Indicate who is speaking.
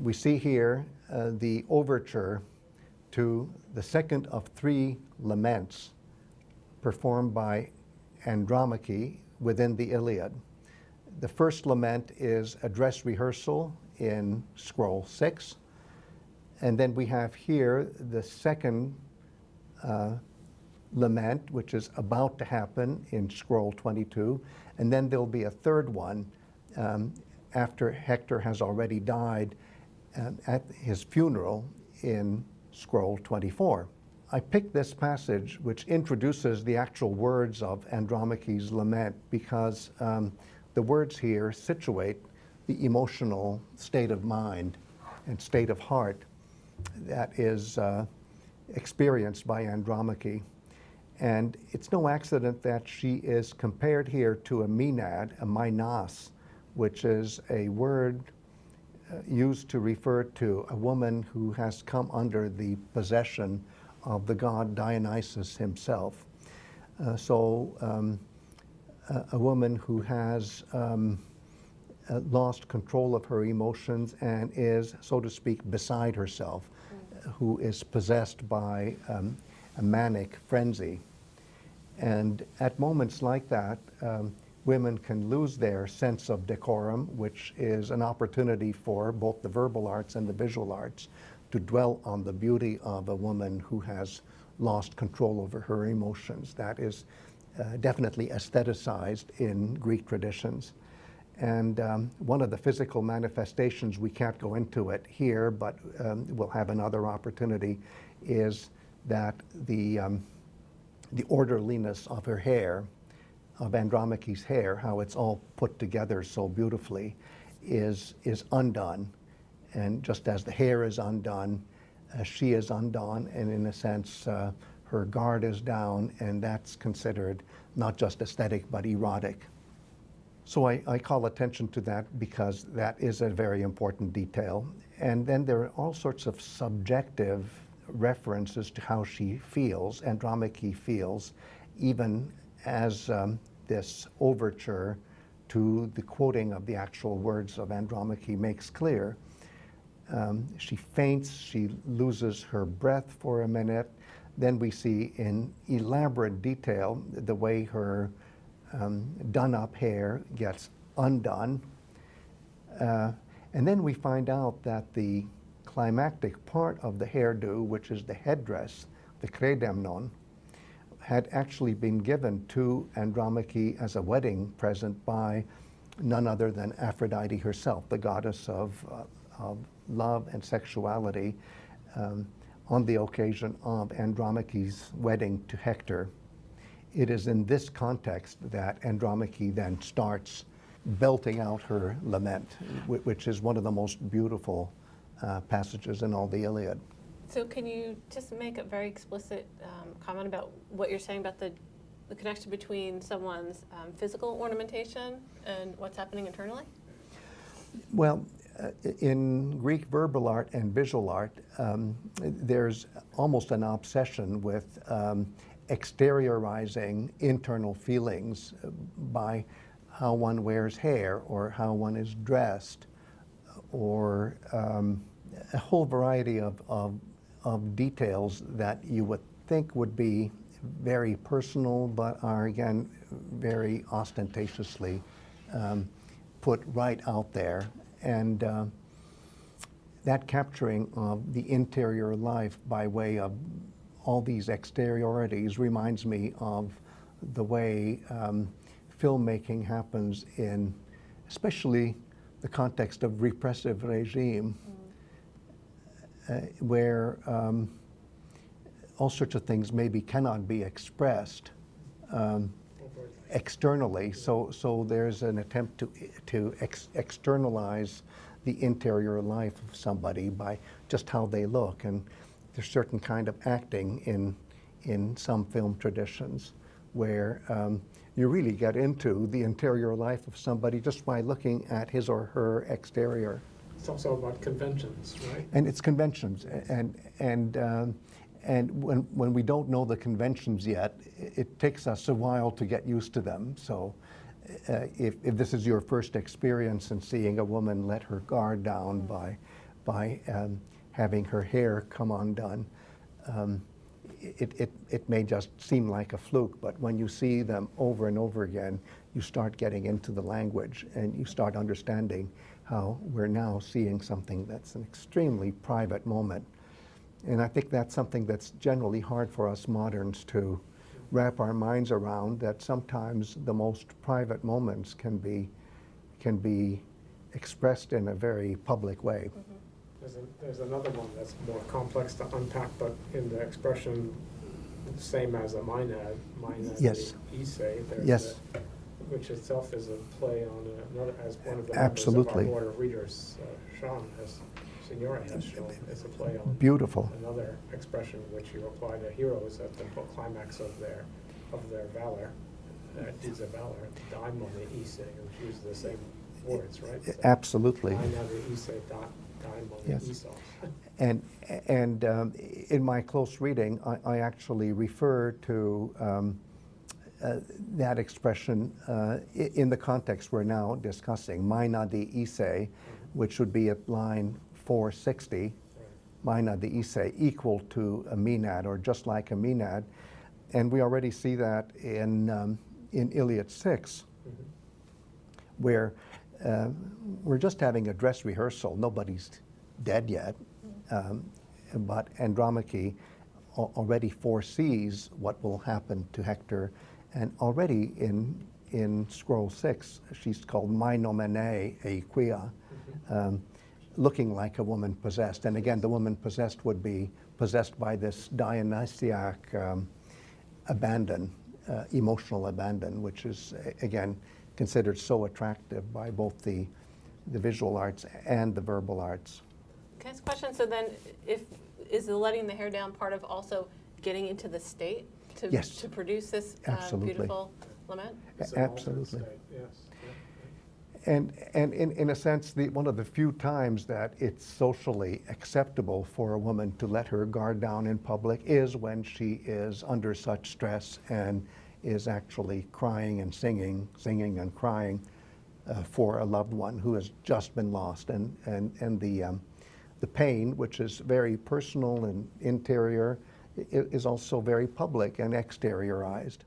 Speaker 1: we see here the overture to the second of 3 laments performed by Andromache within the Iliad. The first lament is a dress rehearsal in Scroll 6, and then we have here the second lament, which is about to happen in Scroll 22, and then there'll be a third one after Hector has already died at his funeral in Scroll 24. I picked this passage, which introduces the actual words of Andromache's lament, because the words here situate the emotional state of mind and state of heart that is experienced by Andromache. And it's no accident that she is compared here to a Maenad, a mainas, which is a word used to refer to a woman who has come under the possession of the god Dionysius himself. A woman who has lost control of her emotions and is, so to speak, beside herself, who is possessed by a manic frenzy. And at moments like that, women can lose their sense of decorum, which is an opportunity for both the verbal arts and the visual arts to dwell on the beauty of a woman who has lost control over her emotions. That is definitely aestheticized in Greek traditions. And one of the physical manifestations, we can't go into it here, but we'll have another opportunity, is that the orderliness of her hair, of Andromache's hair, how it's all put together so beautifully, is undone. And just as the hair is undone, she is undone, and in a sense, her guard is down, and that's considered not just aesthetic, but erotic. So I call attention to that because that is a very important detail. And then there are all sorts of subjective references to how she feels, Andromache feels, even as this overture to the quoting of the actual words of Andromache makes clear. She faints, she loses her breath for a minute. Then we see in elaborate detail the way her done-up hair gets undone. And then we find out that the climactic part of the hairdo, which is the headdress, the krēdemnon, had actually been given to Andromache as a wedding present by none other than Aphrodite herself, the goddess of love and sexuality, on the occasion of Andromache's wedding to Hector. It is in this context that Andromache then starts belting out her lament, which is one of the most beautiful passages in all the Iliad.
Speaker 2: So can you just make a very explicit comment about what you're saying about the connection between someone's physical ornamentation and what's happening internally?
Speaker 1: Well, in Greek verbal art and visual art, there's almost an obsession with exteriorizing internal feelings by how one wears hair or how one is dressed, or a whole variety of details that you would think would be very personal, but are again very ostentatiously put right out there. And that capturing of the interior life by way of all these exteriorities reminds me of the way filmmaking happens in especially the context of repressive regime, where all sorts of things maybe cannot be expressed externally. So there's an attempt to externalize the interior life of somebody by just how they look. And there's certain kind of acting in some film traditions where you really get into the interior life of somebody just by looking at his or her exterior.
Speaker 3: It's also about conventions, right? And
Speaker 1: it's conventions, and when we don't know the conventions yet, it takes us a while to get used to them. So if this is your first experience in seeing a woman let her guard down by having her hair come undone. It may just seem like a fluke, but when you see them over and over again, you start getting into the language and you start understanding how we're now seeing something that's an extremely private moment. And I think that's something that's generally hard for us moderns to wrap our minds around, that sometimes the most private moments can be expressed in a very public way.
Speaker 2: Mm-hmm.
Speaker 3: There's another one that's more complex to unpack, but in the expression same as a Maenad,
Speaker 1: Yes.
Speaker 3: there's
Speaker 1: Yes.
Speaker 3: which itself is a play on another, as one of the
Speaker 1: Absolutely.
Speaker 3: members of our board of readers, Sean Signore has shown. It's a play on
Speaker 1: Beautiful.
Speaker 3: another expression which you apply to heroes at the climax of their valor, deeds of valor, daimoni, which use the same words, right? So
Speaker 1: Absolutely.
Speaker 3: Mainadi, daimoni,
Speaker 1: Yes.
Speaker 3: īsos.
Speaker 1: And in my close reading, I actually refer to that expression in the context we're now discussing, Mainadi, which would be at line 460, Mainadi, equal to a Maenad, or just like a Maenad. And we already see that in Iliad 6, where we're just having a dress rehearsal. Nobody's dead yet, but Andromache already foresees what will happen to Hector, and already in Scroll 6, she's called Mainomene Equia, looking like a woman possessed. And again, the woman possessed would be possessed by this Dionysiac abandon, emotional abandon, which is, again, considered so attractive by both the visual arts and the verbal arts.
Speaker 2: Can I ask a question? So then, is the letting the hair down part of also getting into the state to,
Speaker 1: Yes.
Speaker 2: to produce this
Speaker 1: Absolutely.
Speaker 2: beautiful lament?
Speaker 3: It's an altered
Speaker 1: Absolutely.
Speaker 3: state, yes.
Speaker 1: And in a sense, one of the few times that it's socially acceptable for a woman to let her guard down in public is when she is under such stress and is actually crying and singing and crying for a loved one who has just been lost. And the pain, which is very personal and interior, is also very public and exteriorized.